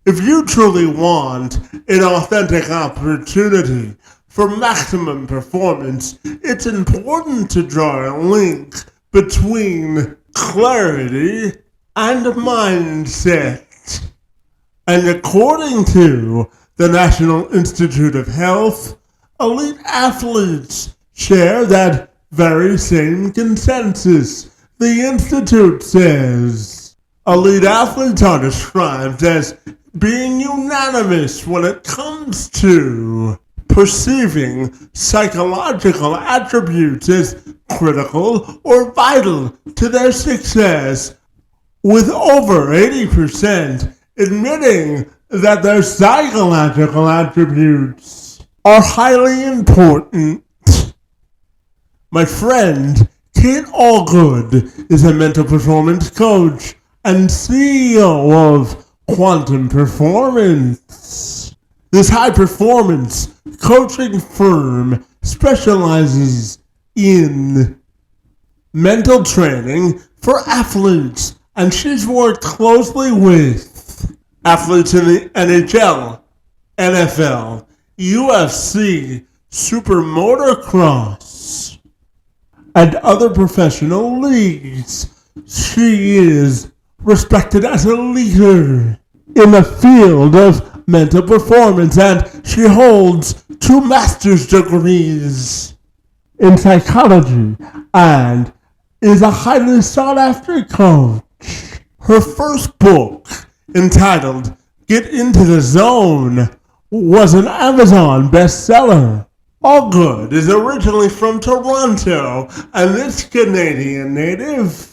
If you truly want an authentic opportunity for maximum performance, it's important to draw a link between clarity and mindset. And according to the National Institute of Health, elite athletes share that very same consensus. The Institute says elite athletes are described as being unanimous when it comes to perceiving psychological attributes as critical or vital to their success, with over 80% admitting that their psychological attributes are highly important. My friend, Kate Allgood, is a mental performance coach and CEO of Quantum Performance. This high-performance coaching firm specializes in mental training for athletes, and she's worked closely with athletes in the NHL, NFL, UFC, super motocross, and other professional leagues. She is respected as a leader in the field of mental performance, and she holds 2 master's degrees in psychology and is a highly sought after coach. Her first book, entitled Get Into the Zone, was an Amazon bestseller. Allgood is originally from Toronto, and this Canadian native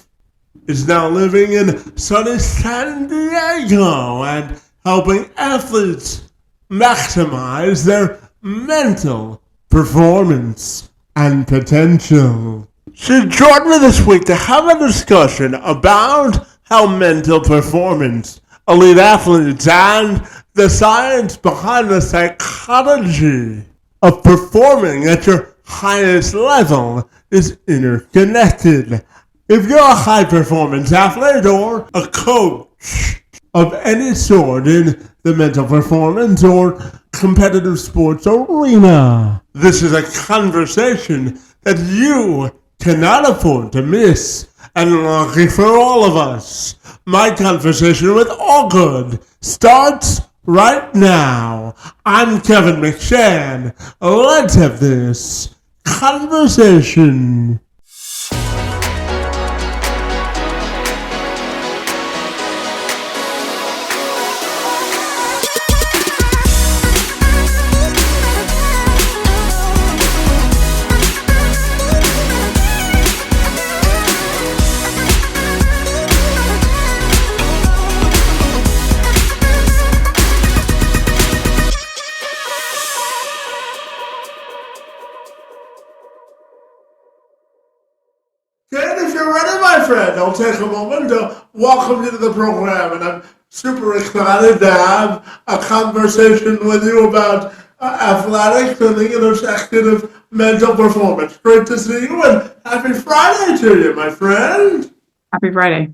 is now living in sunny San Diego and helping athletes maximize their mental performance and potential. She joined me this week to have a discussion about how mental performance, elite athletes, and the science behind the psychology of performing at your highest level is interconnected. If you're a high-performance athlete or a coach of any sort in the mental performance or competitive sports arena, this is a conversation that you cannot afford to miss. And lucky for all of us, my conversation with Allgood starts right now. I'm Kevin McShann. Let's have this conversation. Kate, if you're ready, my friend, I'll take a moment to welcome you to the program, and I'm super excited to have a conversation with you about athletics and the intersection of mental performance. Great to see you, and happy Friday to you, my friend. Happy Friday.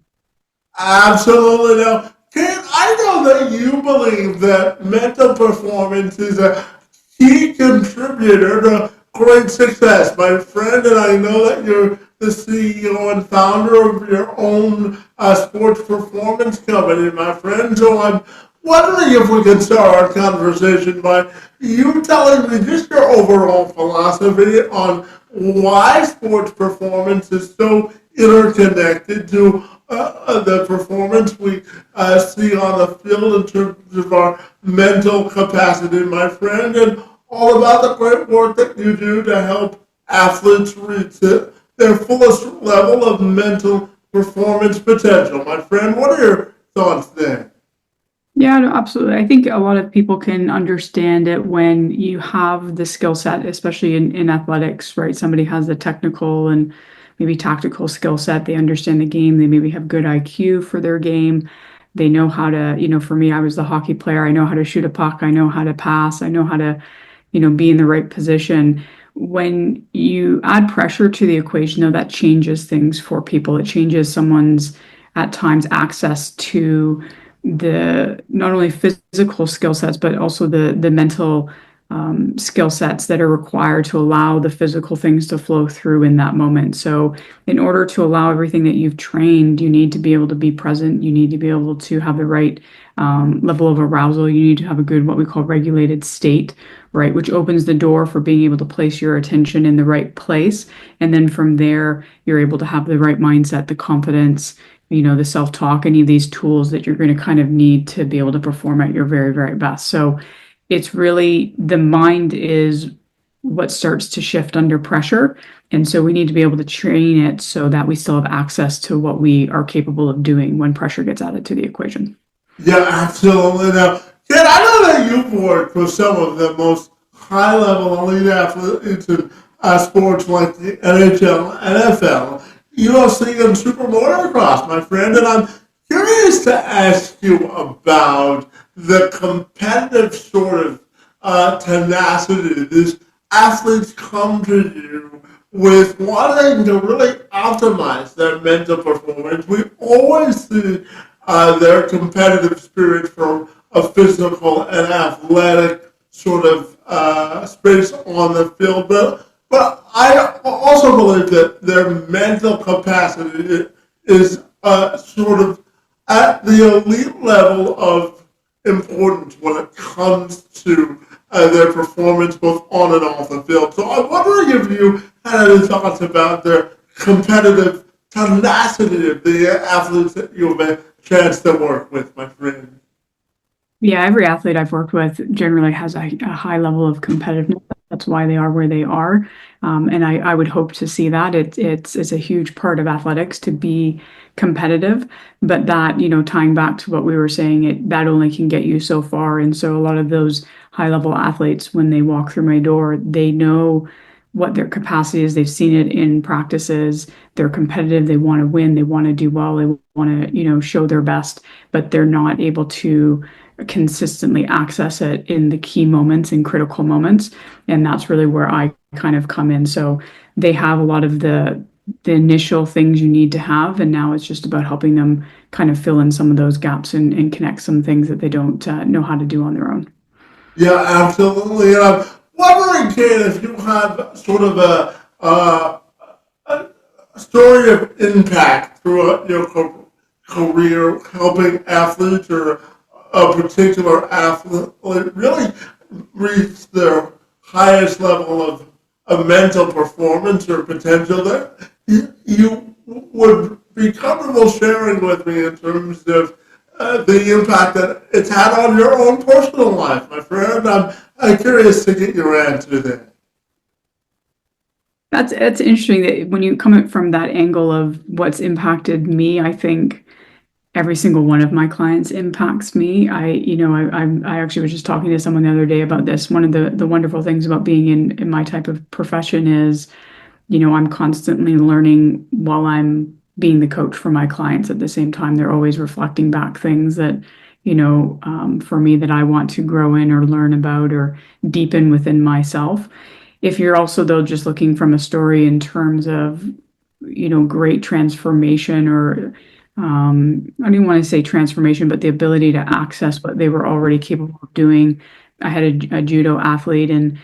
Absolutely. Now, Kate, I know that you believe that mental performance is a key contributor to great success, my friend, and I know that you're the CEO and founder of your own sports performance company, my friend. So I'm wondering if we could start our conversation by you telling me just your overall philosophy on why sports performance is so interconnected to the performance we see on the field in terms of our mental capacity, my friend, and all about the great work that you do to help athletes reach their fullest level of mental performance potential. My friend, what are your thoughts there? Yeah, no, absolutely. I think a lot of people can understand it when you have the skill set, especially in athletics, right? Somebody has the technical and maybe tactical skill set. They understand the game. They maybe have good IQ for their game. They know how to, for me, I was the hockey player. I know how to shoot a puck. I know how to pass. I know how to, be in the right position. When you add pressure to the equation, though, that changes things for people. It changes someone's, at times, access to the not only physical skill sets, but also the mental skill sets that are required to allow the physical things to flow through in that moment. So, in order to allow everything that you've trained, you need to be able to be present. You need to be able to have the right level of arousal. You need to have a good, what we call regulated state, right? Which opens the door for being able to place your attention in the right place. And then from there, you're able to have the right mindset, the confidence, the self-talk, any of these tools that you're going to kind of need to be able to perform at your very, very best. So it's really the mind is what starts to shift under pressure. And so we need to be able to train it so that we still have access to what we are capable of doing when pressure gets added to the equation. Yeah, absolutely. Now, Ken, I know that you've worked with some of the most high-level elite athletes in sports like the NHL, NFL, UFC, and Super Motocross, my friend. And I'm curious to ask you about the competitive sort of tenacity these athletes come to you with wanting to really optimize their mental performance. We always see their competitive spirit from a physical and athletic sort of space on the field. But I also believe that their mental capacity is sort of at the elite level of importance when it comes to their performance both on and off the field. So I'm wondering if you had any thoughts about their competitive tenacity of the athletes that you've had a chance to work with, my friend. Yeah, every athlete I've worked with generally has a high level of competitiveness. That's why they are where they are. And I would hope to see that. It's a huge part of athletics to be competitive, but that, tying back to what we were saying, that only can get you so far. And so a lot of those high level athletes, when they walk through my door, they know what their capacity is. They've seen it in practices. They're competitive. They want to win. They want to do well. They want to, show their best, but they're not able to consistently access it in the key moments and critical moments. And that's really where I kind of come in. So they have a lot of the initial things you need to have, and now it's just about helping them kind of fill in some of those gaps and connect some things that they don't know how to do on their own. Yeah, absolutely. And I'm wondering, Kate, if you have sort of a story of impact throughout your career helping athletes or a particular athlete really reach their highest level of mental performance or potential that you would be comfortable sharing with me in terms of the impact that it's had on your own personal life, my friend. I'm curious to get your answer there. That's interesting that when you come at from that angle of what's impacted me, I think every single one of my clients impacts me. I actually was just talking to someone the other day about this. One of the wonderful things about being in my type of profession is, I'm constantly learning while I'm being the coach for my clients. At the same time, they're always reflecting back things that, for me that I want to grow in or learn about or deepen within myself. If you're also though just looking from a story in terms of, great transformation or I don't even want to say transformation, but the ability to access what they were already capable of doing. I had a judo athlete, and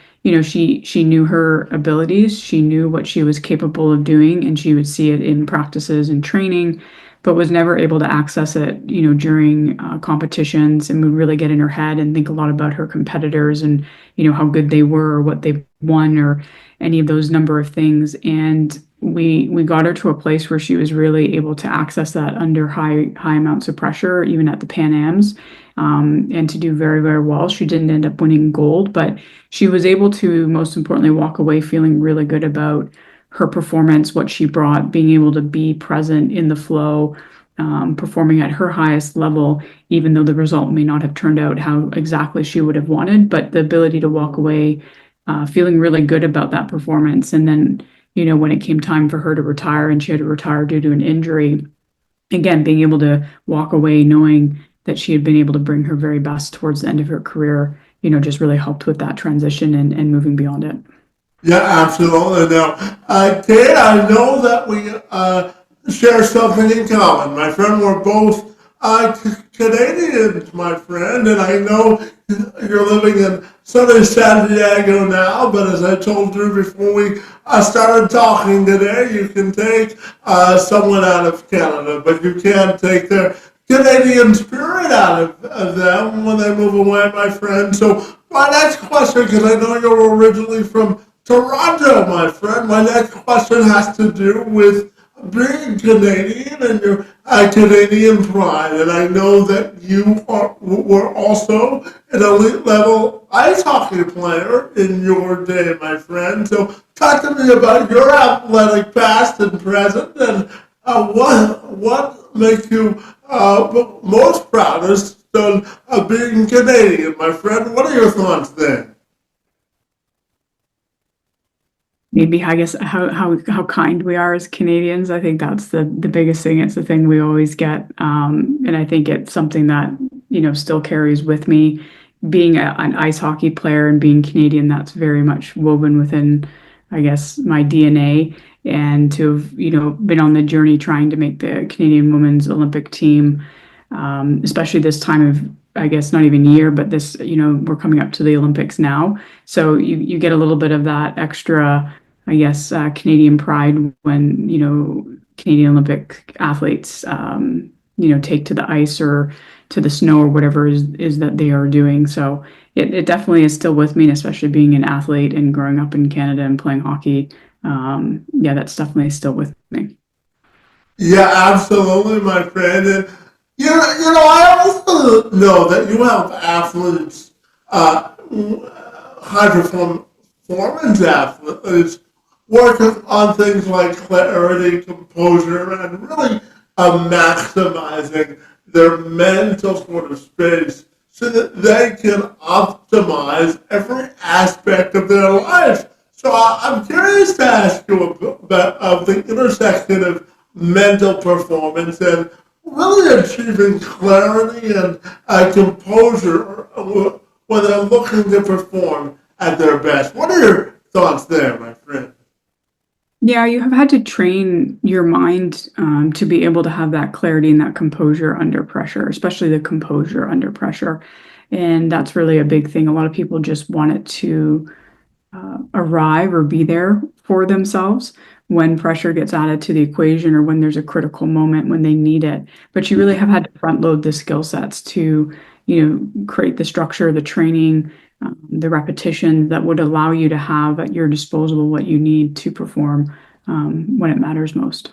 she knew her abilities, she knew what she was capable of doing, and she would see it in practices and training, but was never able to access it, during competitions, and would really get in her head and think a lot about her competitors and how good they were or what they won or any of those number of things. And we got her to a place where she was really able to access that under high amounts of pressure, even at the Pan Ams, and to do very, very well. She didn't end up winning gold, but she was able to, most importantly, walk away feeling really good about her performance, what she brought, being able to be present in the flow, performing at her highest level, even though the result may not have turned out how exactly she would have wanted, but the ability to walk away feeling really good about that performance. And then, when it came time for her to retire and she had to retire due to an injury, again, being able to walk away knowing that she had been able to bring her very best towards the end of her career, just really helped with that transition and moving beyond it. Yeah, absolutely. Now, Kate, I know that we share something in common. My friend, we're both Canadians, my friend, and I know you're living in sunny San Diego now, but as I told you before we started talking today, you can take someone out of Canada, but you can't take their Canadian spirit out of them when they move away, my friend. So my next question, because I know you're originally from Toronto, my friend, my next question has to do with being Canadian and your Canadian pride, and I know that were also an elite level ice hockey player in your day, my friend. So talk to me about your athletic past and present, and what makes you most proudest on being Canadian, my friend. What are your thoughts there? Maybe I guess how kind we are as Canadians. I think that's the biggest thing. It's the thing we always get, and I think it's something that still carries with me. Being an ice hockey player and being Canadian, that's very much woven within, I guess, my DNA. And to have been on the journey trying to make the Canadian women's Olympic team, especially this time of, I guess, not even year, but this we're coming up to the Olympics now, so you get a little bit of that extra, I guess, Canadian pride when, Canadian Olympic athletes, take to the ice or to the snow or whatever is that they are doing. So it definitely is still with me, and especially being an athlete and growing up in Canada and playing hockey. Yeah, that's definitely still with me. Yeah, absolutely, my friend. And I also know that you have athletes, high performance athletes, working on things like clarity, composure, and really maximizing their mental sort of space so that they can optimize every aspect of their life. So I'm curious to ask you about the intersection of mental performance and really achieving clarity and composure when they're looking to perform at their best. What are your thoughts there, my friend? Yeah, you have had to train your mind to be able to have that clarity and that composure under pressure, especially the composure under pressure. And that's really a big thing. A lot of people just want it to arrive or be there for themselves when pressure gets added to the equation or when there's a critical moment when they need it. But you really have had to front load the skill sets to, create the structure, the training, the repetition that would allow you to have at your disposal what you need to perform when it matters most.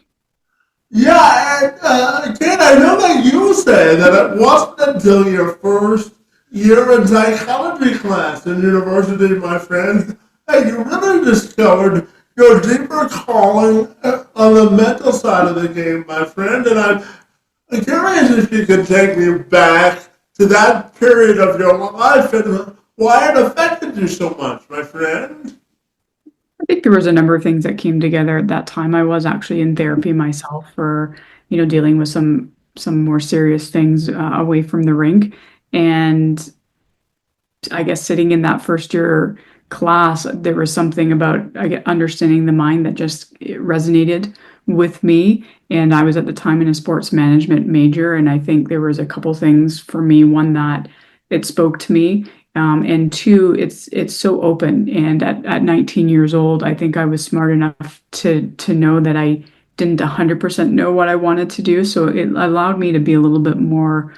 Yeah, and Ken, I know that you say that it wasn't until your first year in psychology class in university, my friend, that you really discovered your deeper calling on the mental side of the game, my friend. And I'm curious if you could take me back to that period of your life and why it affected you so much, my friend. I think there was a number of things that came together at that time. I was actually in therapy myself for, dealing with some more serious things away from the rink. And I guess sitting in that first year class, there was something about understanding the mind that just resonated with me. And I was at the time in a sports management major, and I think there was a couple things for me. One, that it spoke to me, and two, it's so open. And at 19 years old, I think I was smart enough to know that I didn't 100% know what I wanted to do. So it allowed me to be a little bit more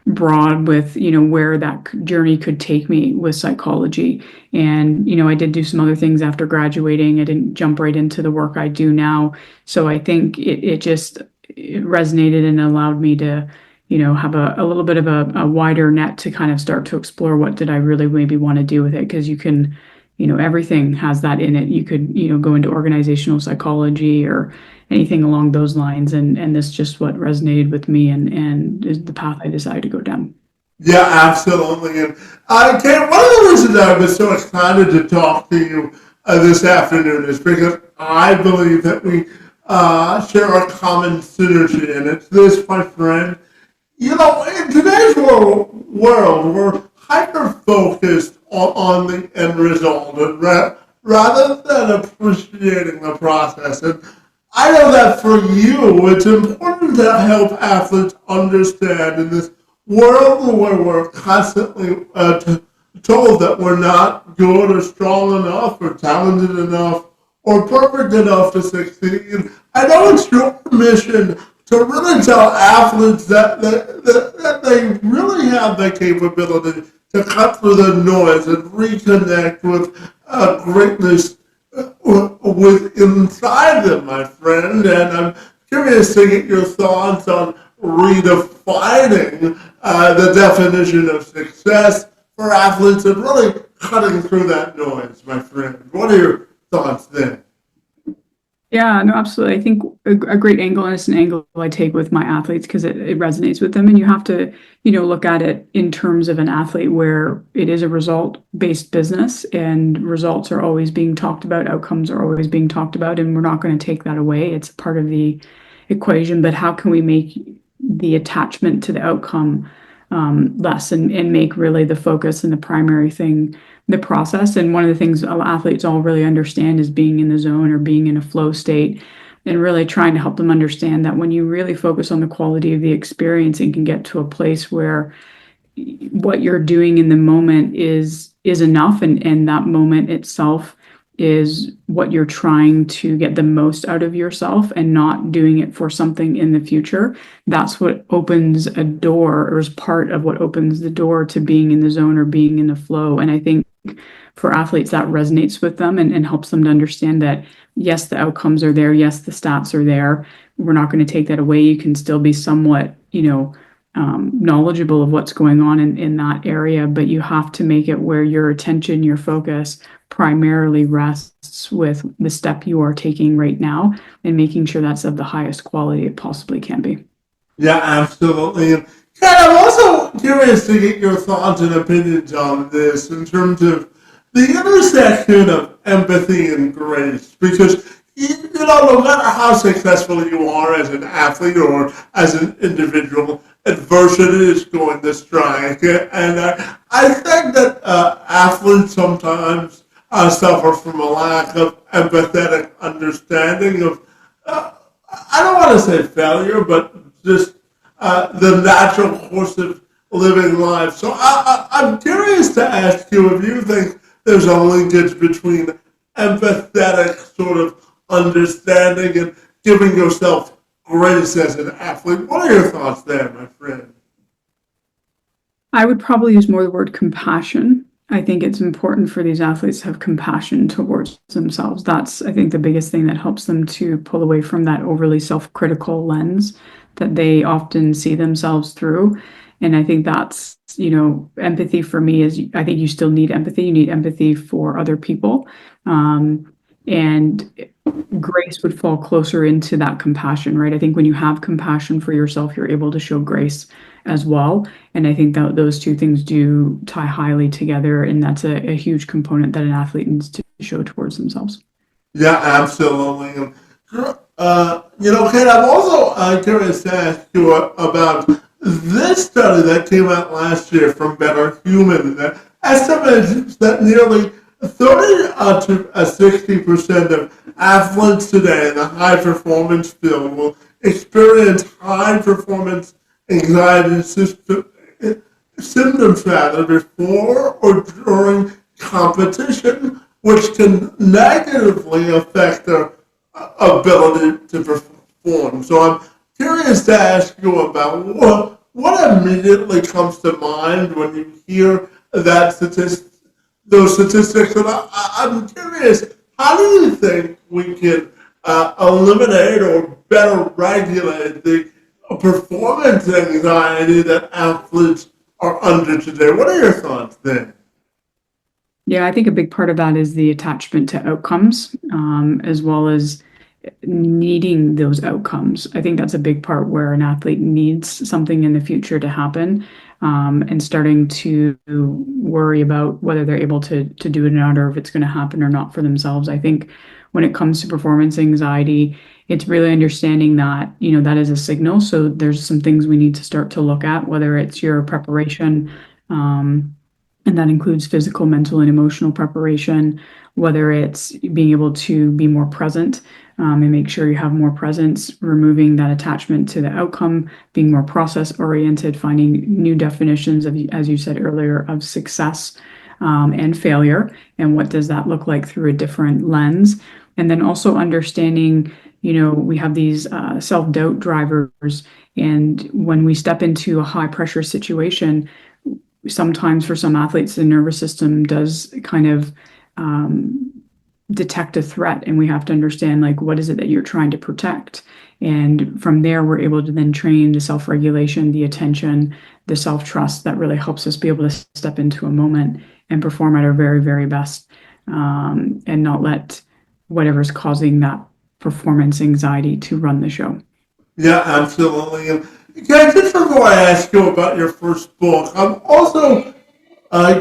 broad with where that journey could take me with psychology. And I did do some other things after graduating. I didn't jump right into the work I do now, so I think it resonated and allowed me to have a little bit of a wider net to kind of start to explore what did I really maybe want to do with it, because you can, everything has that in it. You could go into organizational psychology or anything along those lines, and this just what resonated with me, and is the path I decided to go down. Yeah, absolutely. And Kate, one of the reasons I was so excited to talk to you this afternoon is because I believe that we share a common synergy, and it's this, my friend. In today's world we're hyper focused on the end result and rather than appreciating the process. And I know that for you, it's important to help athletes understand in this world where we're constantly told that we're not good or strong enough or talented enough or perfect enough to succeed. I know it's your mission to really tell athletes that they really have the capability to cut through the noise and reconnect with greatness with inside them, my friend. And I'm curious to get your thoughts on redefining the definition of success for athletes and really cutting through that noise, my friend. What are your thoughts there? Yeah, no, absolutely. I think a great angle, and it's an angle I take with my athletes because it resonates with them. And you have to, look at it in terms of an athlete where it is a result-based business and results are always being talked about, outcomes are always being talked about, and we're not going to take that away. It's part of the equation, but how can we make the attachment to the outcome less and make really the focus and the primary thing the process. And one of the things athletes all really understand is being in the zone or being in a flow state, and really trying to help them understand that when you really focus on the quality of the experience and can get to a place where what you're doing in the moment is enough, and that moment itself is what you're trying to get the most out of yourself and not doing it for something in the future. That's what opens a door, or is part of what opens the door to being in the zone or being in the flow. And I think for athletes that resonates with them, and helps them to understand that yes, the outcomes are there, yes, the stats are there, we're not going to take that away. You can still be somewhat knowledgeable of what's going on in that area, but you have to make it where your attention, your focus primarily rests with the step you are taking right now, and making sure that's of the highest quality it possibly can be. Yeah, absolutely. And Kat, I'm also curious to get your thoughts and opinions on this in terms of the intersection of empathy and grace. Because, no matter how successful you are as an athlete or as an individual, adversity is going to strike. And I think that athletes sometimes suffer from a lack of empathetic understanding of I don't want to say failure, but just the natural course of living life. So I'm curious to ask you if you think there's a linkage between empathetic sort of understanding and giving yourself grace as an athlete. What are your thoughts there, my friend? I would probably use more the word compassion. I think it's important for these athletes to have compassion towards themselves. That's, I think, the biggest thing that helps them to pull away from that overly self-critical lens that they often see themselves through. And I think that's, empathy for me is, I think you still need empathy. You need empathy for other people. And grace would fall closer into that compassion, right? I think when you have compassion for yourself, you're able to show grace as well. And I think that those two things do tie highly together. And that's a huge component that an athlete needs to show towards themselves. Yeah, absolutely. And, Kate, I'm also curious to ask you about this study that came out last year from Better Human that estimates that nearly 30 to 60% of athletes today in the high performance field will experience high performance anxiety symptoms rather before or during competition, which can negatively affect their ability to perform. So I'm curious to ask you about what immediately comes to mind when you hear that those statistics. And I'm curious, how do you think we can eliminate or better regulate the performance anxiety that athletes are under today? What are your thoughts there? Yeah, I think a big part of that is the attachment to outcomes, as well as needing those outcomes. I think that's a big part where an athlete needs something in the future to happen, and starting to worry about whether they're able to do it or not, or if it's going to happen or not for themselves. I think when it comes to performance anxiety, it's really understanding that, that is a signal. So there's some things we need to start to look at, whether it's your preparation, And that includes physical, mental, and emotional preparation, whether it's being able to be more present and make sure you have more presence, removing that attachment to the outcome, being more process oriented, finding new definitions of, as you said earlier, of success and failure, and what does that look like through a different lens. And then also understanding, we have these self-doubt drivers, and when we step into a high pressure situation, sometimes for some athletes, the nervous system does kind of detect a threat, and we have to understand, like, what is it that you're trying to protect? And from there, we're able to then train the self-regulation, the attention, the self-trust that really helps us be able to step into a moment and perform at our very, very best, and not let whatever's causing that performance anxiety to run the show. Yeah, absolutely. And guys, just before I ask you about your first book, I'm also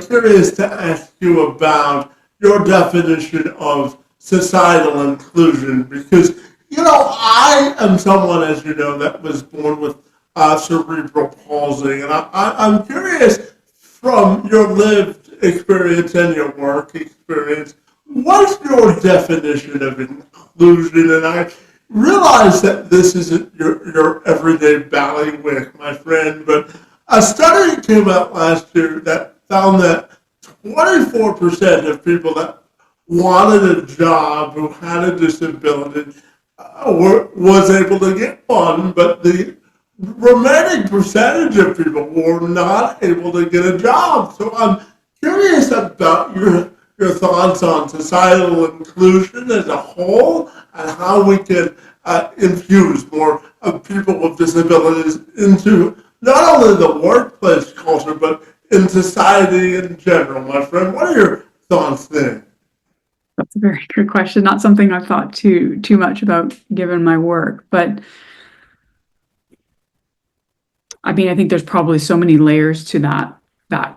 curious to ask you about your definition of societal inclusion because, I am someone, as you know, that was born with cerebral palsy. And I'm curious from your lived experience and your work experience, what's your definition of inclusion? And I realize that this isn't your everyday bailiwick, my friend, but a study came out last year that found that 24% of people that wanted a job who had a disability was able to get one, but the remaining percentage of people were not able to get a job. So I'm curious about your thoughts on societal inclusion as a whole and how we can infuse more of people with disabilities into not only the workplace culture but in society in general. My friend, what are your thoughts there? That's a very good question. Not something I've thought too much about given my work, but I mean, I think there's probably so many layers to that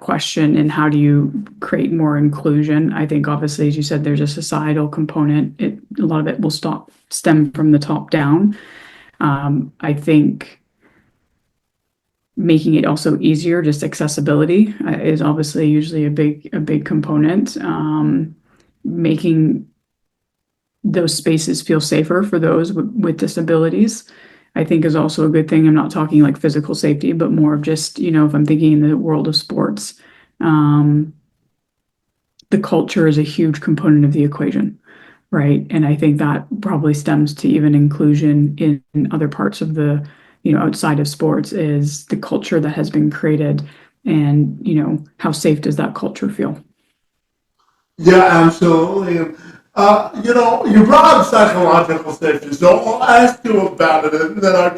question, and how do you create more inclusion? I think obviously, as you said, there's a societal component. A lot of it will stem from the top down. I think making it also easier, just accessibility is obviously usually a big component. Making those spaces feel safer for those with disabilities, I think, is also a good thing. I'm not talking like physical safety, but more of just, if I'm thinking in the world of sports, um, the culture is a huge component of the equation, right? And I think that probably stems to even inclusion in other parts of the, outside of sports, is the culture that has been created, and, how safe does that culture feel? Yeah, absolutely. And, you brought up psychological safety, so I'll ask you about it, and then I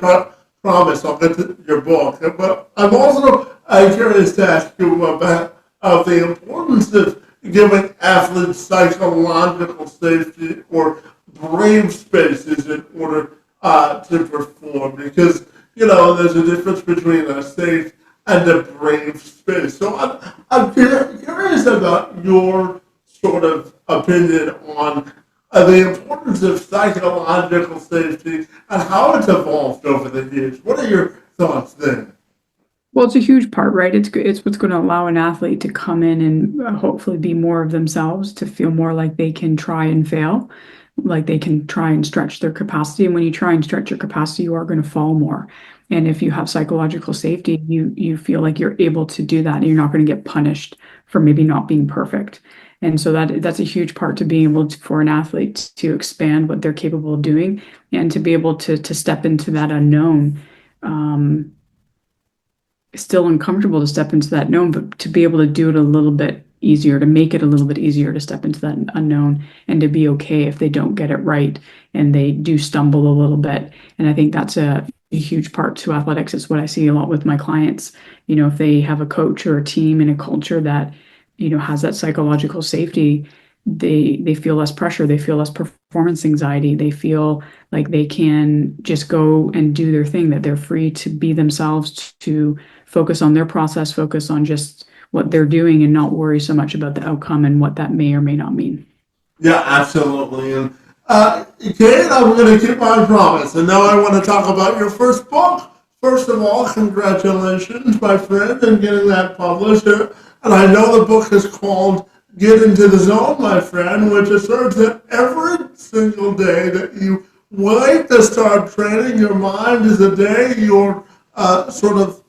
promise I'll get to your book. But I'm also curious to ask you about of the importance of giving athletes psychological safety or brave spaces in order to perform, because there's a difference between a safe and a brave space. So I'm curious about your sort of opinion on the importance of psychological safety and how it's evolved over the years. What are your thoughts there? Well, it's a huge part, right? It's what's going to allow an athlete to come in and hopefully be more of themselves, to feel more like they can try and fail, like they can try and stretch their capacity. And when you try and stretch your capacity, you are going to fall more. And if you have psychological safety, you feel like you're able to do that, and you're not going to get punished for maybe not being perfect. And so that's a huge part to being able to, for an athlete to expand what they're capable of doing, and to be able to step into that unknown. Still uncomfortable to step into that known, but to be able to do it a little bit easier, to make it a little bit easier to step into that unknown, and to be okay if they don't get it right and they do stumble a little bit. And I think that's a huge part to athletics. It's what I see a lot with my clients. If they have a coach or a team and a culture that, has that psychological safety, they feel less pressure, they feel less performance anxiety, they feel like they can just go and do their thing, that they're free to be themselves, to focus on their process, focus on just what they're doing, and not worry so much about the outcome and what that may or may not mean. Yeah, absolutely. And Kate, I'm going to keep my promise. And now I want to talk about your first book. First of all, congratulations, my friend, in getting that published. And I know the book is called Get Into the Zone, my friend, which asserts that every single day that you wait to start training your mind is a day your sort of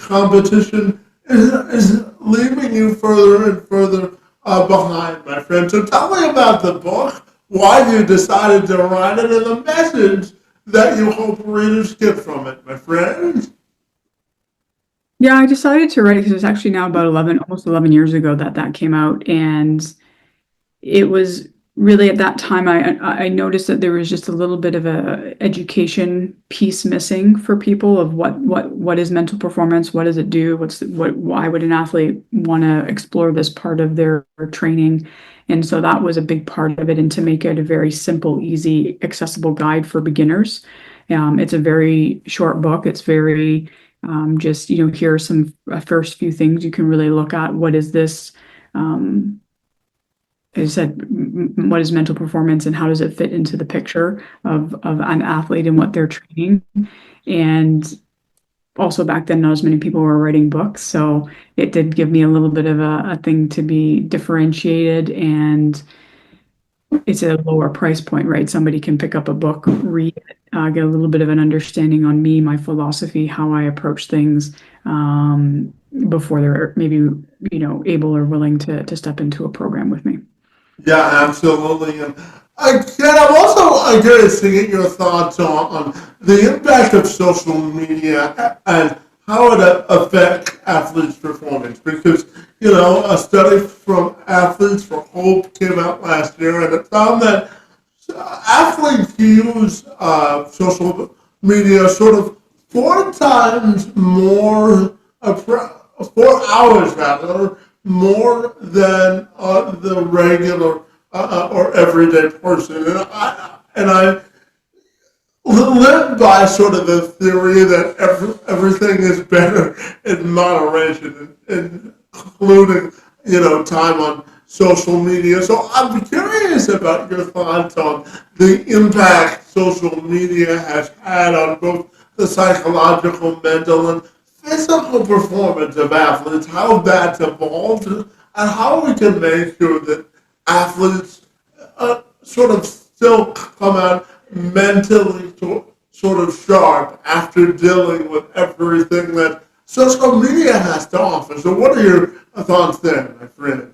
competition is leaving you further and further behind, my friend. So tell me about the book, why you decided to write it, and the message that you hope readers get from it, my friend. Yeah, I decided to write it because it's actually now about 11, almost 11 years ago that that came out. And it was really at that time I noticed that there was just a little bit of a education piece missing for people of what is mental performance, what does it do, why would an athlete want to explore this part of their training. And so that was a big part of it, and to make it a very simple, easy, accessible guide for beginners. It's a very short book. It's very just, here are some first few things you can really look at. What is this? As I said, what is mental performance and how does it fit into the picture of an athlete and what they're training? And also back then, not as many people were writing books. So it did give me a little bit of a thing to be differentiated, and it's a lower price point, right? Somebody can pick up a book, read it, get a little bit of an understanding on me, my philosophy, how I approach things, before they're maybe, able or willing to step into a program with me. Yeah, absolutely. And again, I'm also curious to get your thoughts on the impact of social media and how it affects athletes' performance. Because, a study from Athletes for Hope came out last year, and it found that athletes use social media sort of 4 times more, 4 hours rather, more than the regular or everyday person. And I live by sort of the theory that everything is better in moderation, including, time on social media. So I'm curious about your thoughts on the impact social media has had on both the psychological, mental, and physical performance of athletes, how that's evolved, and how we can make sure that athletes sort of still come out mentally sort of sharp after dealing with everything that social media has to offer. So, what are your thoughts there, my friend?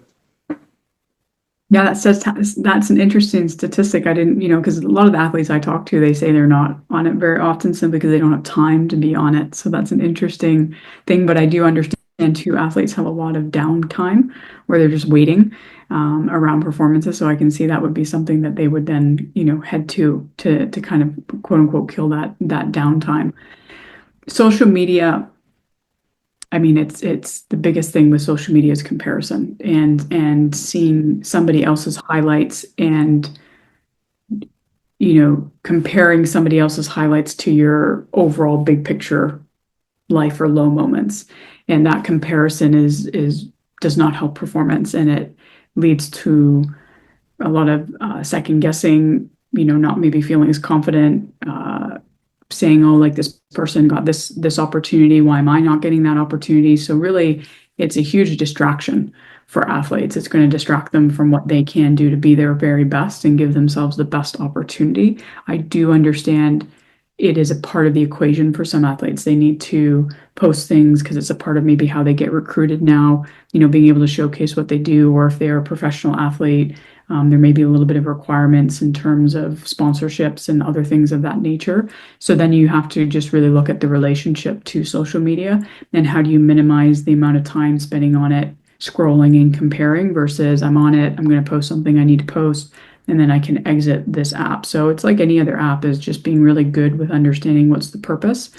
Yeah, that's an interesting statistic. I didn't, because a lot of the athletes I talk to, they say they're not on it very often simply because they don't have time to be on it. So that's an interesting thing. But I do understand too, athletes have a lot of downtime where they're just waiting around performances. So I can see that would be something that they would then, head to kind of quote unquote kill that downtime. Social media, I mean, it's the biggest thing with social media is comparison, and seeing somebody else's highlights, and comparing somebody else's highlights to your overall big picture life or low moments. And that comparison is does not help performance, and it leads to a lot of second guessing, not maybe feeling as confident, saying, oh, like this person got this opportunity, why am I not getting that opportunity? So really, it's a huge distraction for athletes. It's going to distract them from what they can do to be their very best and give themselves the best opportunity. I do understand it is a part of the equation for some athletes. They need to post things because it's a part of maybe how they get recruited now, being able to showcase what they do, or if they're a professional athlete, there may be a little bit of requirements in terms of sponsorships and other things of that nature. So then you have to just really look at the relationship to social media, and how do you minimize the amount of time spending on it, scrolling and comparing, versus I'm on it, I'm going to post something I need to post, and then I can exit this app. So it's like any other app, is just being really good with understanding what's the purpose,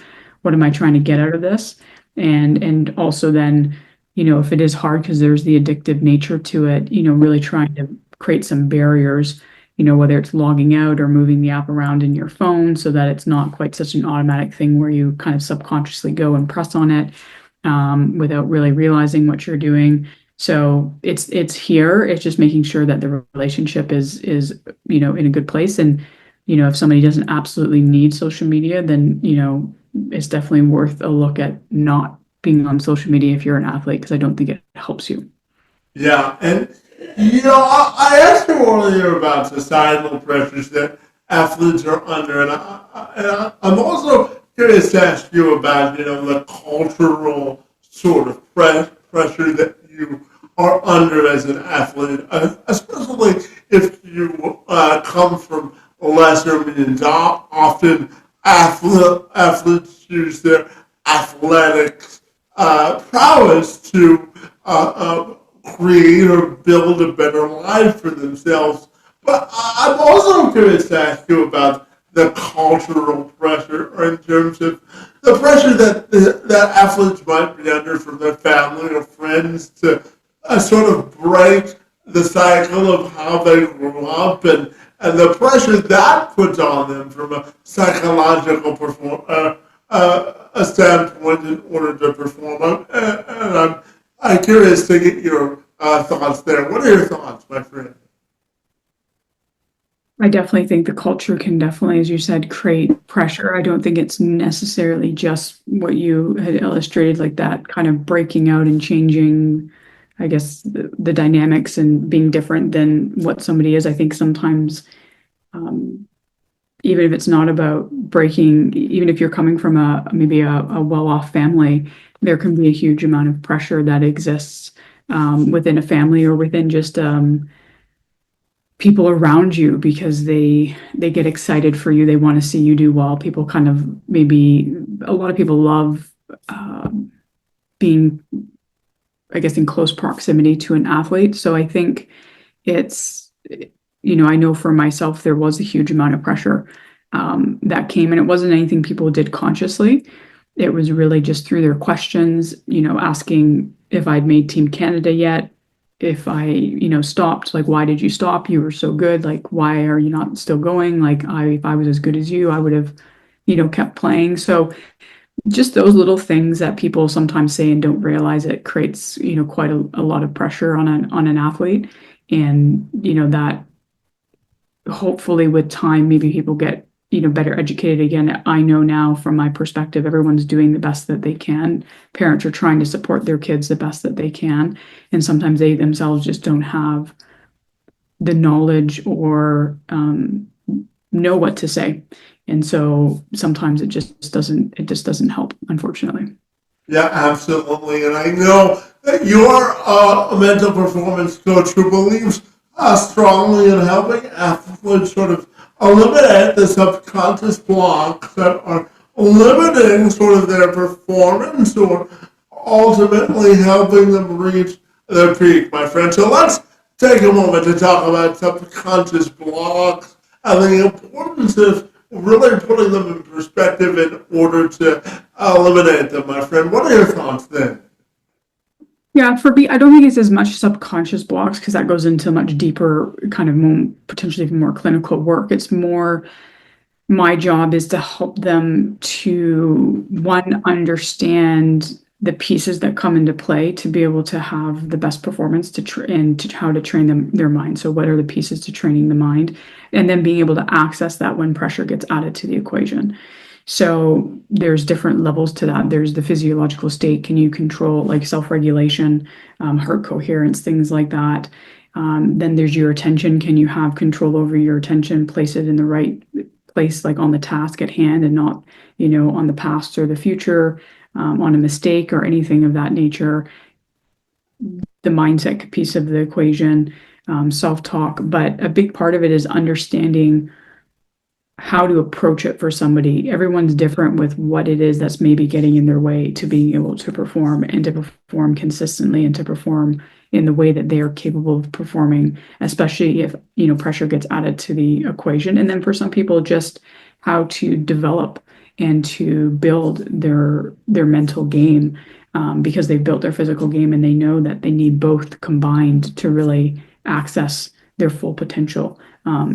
what am I trying to get out of this, and also then, if it is hard because there's the addictive nature to it, really trying to create some barriers, whether it's logging out or moving the app around in your phone so that it's not quite such an automatic thing where you kind of subconsciously go and press on it, without really realizing what you're doing. So it's here. It's just making sure that the relationship is in a good place. And if somebody doesn't absolutely need social media, then it's definitely worth a look at not being on social media if you're an athlete, because I don't think it helps you. Yeah, and I asked you earlier about societal pressures that athletes are under, I'm also curious to ask you about the cultural sort of pressure that you are under as an athlete, especially if you come from lesser means. Often athletes use their athletics prowess to create or build a better life for themselves. But I'm also curious to ask you about the cultural pressure, or in terms of the pressure that athletes might be under from their family or friends to sort of break the cycle of how they grew up, and the pressure that puts on them from a psychological a standpoint in order to perform. And I'm curious to get your thoughts there. What are your thoughts, my friend? I definitely think the culture can definitely, as you said, create pressure. I don't think it's necessarily just what you had illustrated, like that kind of breaking out and changing, I guess, the dynamics and being different than what somebody is. I think sometimes, um, even if it's not about breaking, even if you're coming from maybe a well-off family, there can be a huge amount of pressure that exists within a family or within just people around you because they get excited for you. They want to see you do well. People kind of maybe a lot of people love being, I guess, in close proximity to an athlete. So I think it's, I know for myself there was a huge amount of pressure that came, and it wasn't anything people did consciously. It was really just through their questions, asking if I'd made Team Canada yet, if I, stopped, like, why did you stop? You were so good. Like, why are you not still going? Like, if I was as good as you, I would have, kept playing. So just those little things that people sometimes say and don't realize it creates, quite a lot of pressure on an athlete. And, that hopefully with time, maybe people get, better educated again. I know now from my perspective, everyone's doing the best that they can. Parents are trying to support their kids the best that they can. And sometimes they themselves just don't have the knowledge or know what to say. And so sometimes it just doesn't help, unfortunately. Yeah, absolutely. And I know that you're a mental performance coach who believes strongly in helping athletes sort of eliminate the subconscious blocks that are limiting sort of their performance or ultimately helping them reach their peak, my friend. So let's take a moment to talk about subconscious blocks and the importance of really putting them in perspective in order to eliminate them, my friend. What are your thoughts then? Yeah, for me, I don't think it's as much subconscious blocks because that goes into much deeper, kind of more, potentially even more clinical work. It's more my job is to help them to one understand the pieces that come into play to be able to have the best performance and to how to train their mind. So what are the pieces to training the mind, and then being able to access that when pressure gets added to the equation. So there's different levels to that. There's the physiological state. Can you control, like, self-regulation, heart coherence, things like that? Then there's your attention. Can you have control over your attention, place it in the right place, like on the task at hand and not, on the past or the future, on a mistake or anything of that nature. The mindset piece of the equation, self-talk. But a big part of it is understanding how to approach it for somebody. Everyone's different with what it is that's maybe getting in their way to being able to perform and to perform consistently and to perform in the way that they are capable of performing, especially if, pressure gets added to the equation. And then for some people, just how to develop and to build their mental game, because they've built their physical game and they know that they need both combined to really access their full potential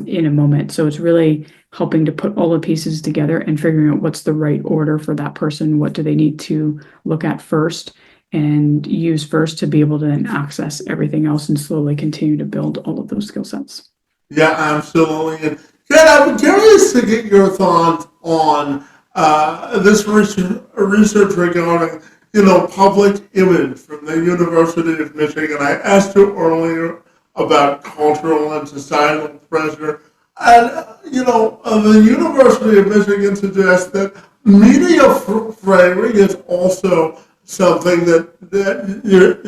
in a moment. So it's really helping to put all the pieces together and figuring out what's the right order for that person. What do they need to look at first and use first to be able to then access everything else and slowly continue to build all of those skill sets. Yeah, absolutely. And Ken, I'm curious to get your thoughts on this research regarding public image from the University of Michigan. I asked you earlier about cultural and societal pressure. And, the University of Michigan suggests that media framing is also something that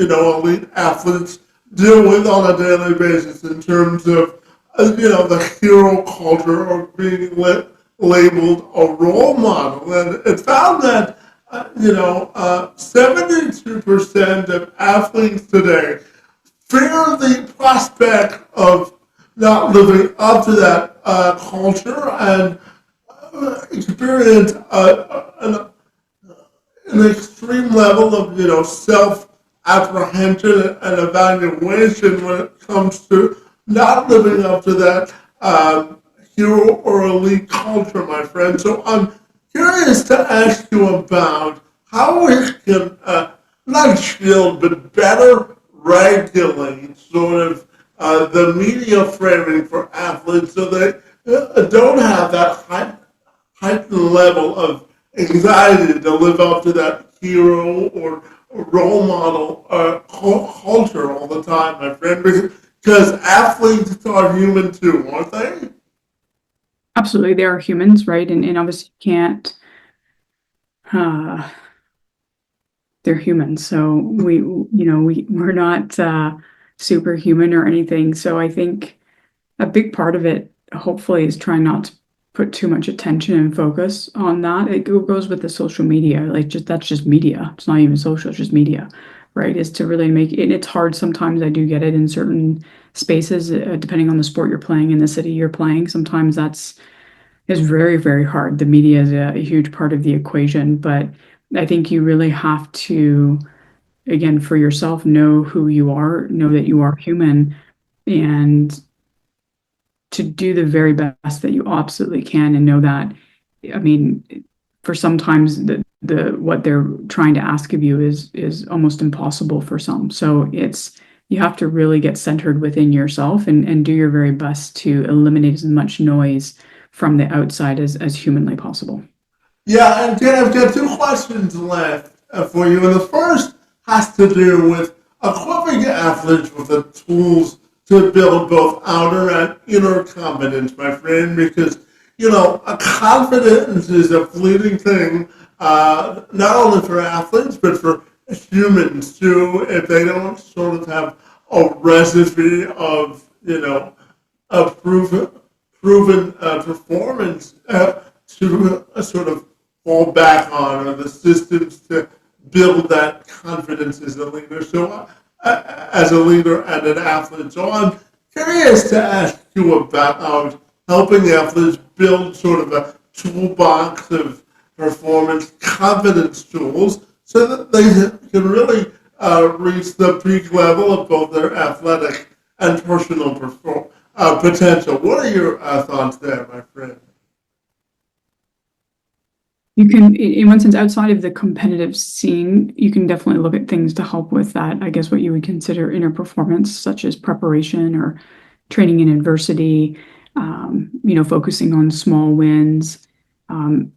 elite athletes deal with on a daily basis in terms of, the hero culture or being labeled a role model. And it found that 72% of athletes today fear the prospect of not living up to that culture and experience an extreme level of self apprehension and evaluation when it comes to not living up to that hero or elite culture, my friend. So I'm curious to ask you about how we can not shield but better regulate sort of the media framing for athletes so they don't have that heightened level of anxiety to live up to that hero or role model culture all the time, my friend, because athletes are human too, aren't they? Absolutely, they are humans, right? And obviously you can't, uh, they're humans. So we're not superhuman or anything. So I think a big part of it, hopefully, is trying not to put too much attention and focus on that. It goes with the social media, like just that's just media. It's not even social, it's just media, right? Is to really make it. It's hard sometimes. I do get it in certain spaces, depending on the sport you're playing in the city you're playing. Sometimes that's is very, very hard. The media is a huge part of the equation, but I think you really have to, again, for yourself, know who you are, know that you are human, and to do the very best that you absolutely can, and know that, I mean, for sometimes the what they're trying to ask of you is almost impossible for some. So you have to really get centered within yourself and do your very best to eliminate as much noise from the outside as humanly possible. Yeah, and Dan, I've got two questions left for you. And the first has to do with equipping athletes with the tools to build both outer and inner confidence, my friend, because, a confidence is a fleeting thing, not only for athletes, but for humans too, if they don't sort of have a recipe of, a proven performance to sort of fall back on, or the systems to build that confidence as a leader. So, as a leader and an athlete, so I'm curious to ask you about helping athletes build sort of a toolbox of performance confidence tools so that they can really reach the peak level of both their athletic and personal potential. What are your thoughts there, my friend? You can, in one sense, outside of the competitive scene, you can definitely look at things to help with that. I guess what you would consider inner performance, such as preparation or training in adversity, focusing on small wins. Um,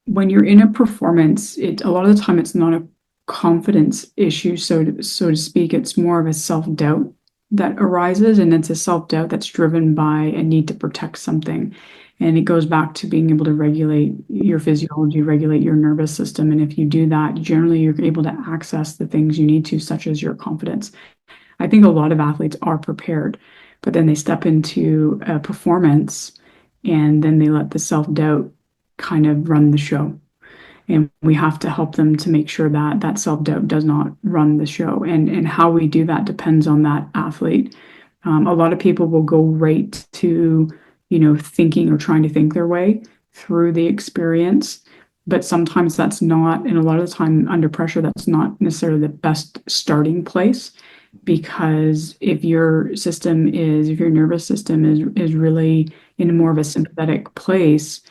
when you're in a performance, a lot of the time it's not a confidence issue, so to speak. It's more of a self-doubt that arises, and it's a self-doubt that's driven by a need to protect something. And it goes back to being able to regulate your physiology, regulate your nervous system. And if you do that, generally you're able to access the things you need to, such as your confidence. I think a lot of athletes are prepared, but then they step into a performance and then they let the self-doubt kind of run the show. And we have to help them to make sure that that self-doubt does not run the show. And how we do that depends on that athlete. A lot of people will go right to, thinking or trying to think their way through the experience. But sometimes that's not, and a lot of the time under pressure, that's not necessarily the best starting place. Because if your nervous system is really in more of a sympathetic place,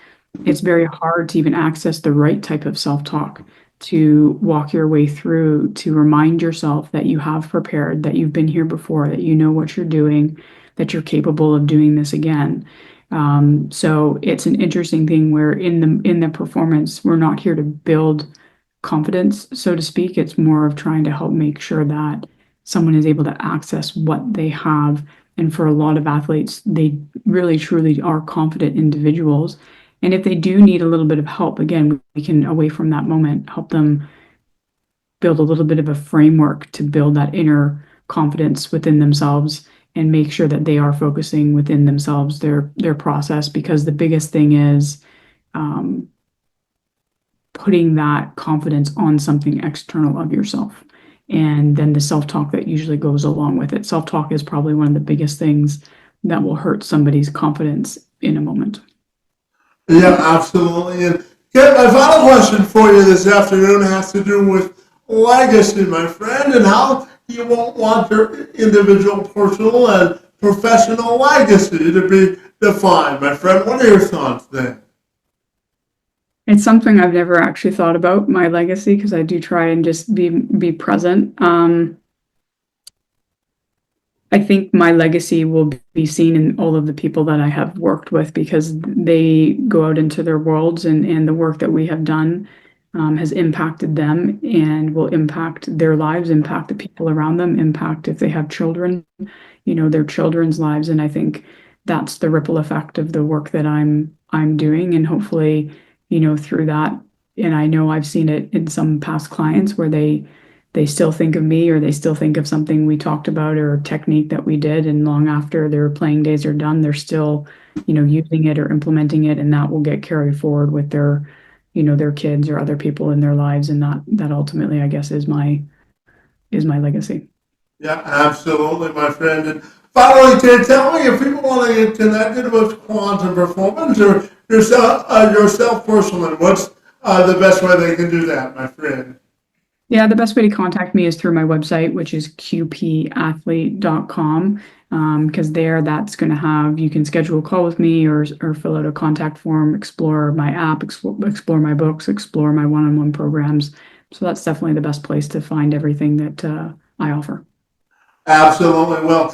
it's very hard to even access the right type of self-talk to walk your way through, to remind yourself that you have prepared, that you've been here before, that you know what you're doing, that you're capable of doing this again. So it's an interesting thing where in the performance, we're not here to build confidence, so to speak. It's more of trying to help make sure that someone is able to access what they have. And for a lot of athletes, they really truly are confident individuals. And if they do need a little bit of help, again, we can, away from that moment, help them build a little bit of a framework to build that inner confidence within themselves and make sure that they are focusing within themselves, their process, because the biggest thing is um, putting that confidence on something external of yourself. And then the self-talk that usually goes along with it. Self-talk is probably one of the biggest things that will hurt somebody's confidence in a moment. Yeah, absolutely. And Kit, my final question for you this afternoon has to do with legacy, my friend, and how you won't want your individual personal and professional legacy to be defined. My friend, what are your thoughts there? It's something I've never actually thought about, my legacy, because I do try and just be present. I think my legacy will be seen in all of the people that I have worked with, because they go out into their worlds, and the work that we have done has impacted them and will impact their lives, impact the people around them, impact if they have children, their children's lives. And I think that's the ripple effect of the work that I'm doing. And hopefully, through that, and I know I've seen it in some past clients where they still think of me, or they still think of something we talked about or a technique that we did, and long after their playing days are done, they're still using it or implementing it, and that will get carried forward with their kids or other people in their lives. And that ultimately, I guess, is my legacy. Yeah, absolutely, my friend. And finally, Kit, tell me if people want to get connected with quantum performance or yourself personally, what's the best way they can do that, my friend? Yeah, the best way to contact me is through my website, which is qpathlete.com. Because that's going to have, you can schedule a call with me, or fill out a contact form, explore my app, explore my books, explore my one-on-one programs. So that's definitely the best place to find everything that I offer. Absolutely. Well,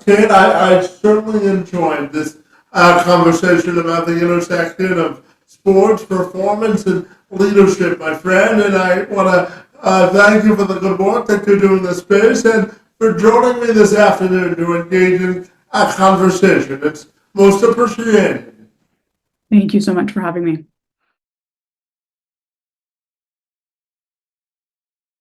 Kate, I certainly enjoyed this conversation about the intersection of sports, performance, and leadership, my friend. And I want to thank you for the good work that you do in this space and for joining me this afternoon to engage in a conversation. It's most appreciated. Thank you so much for having me.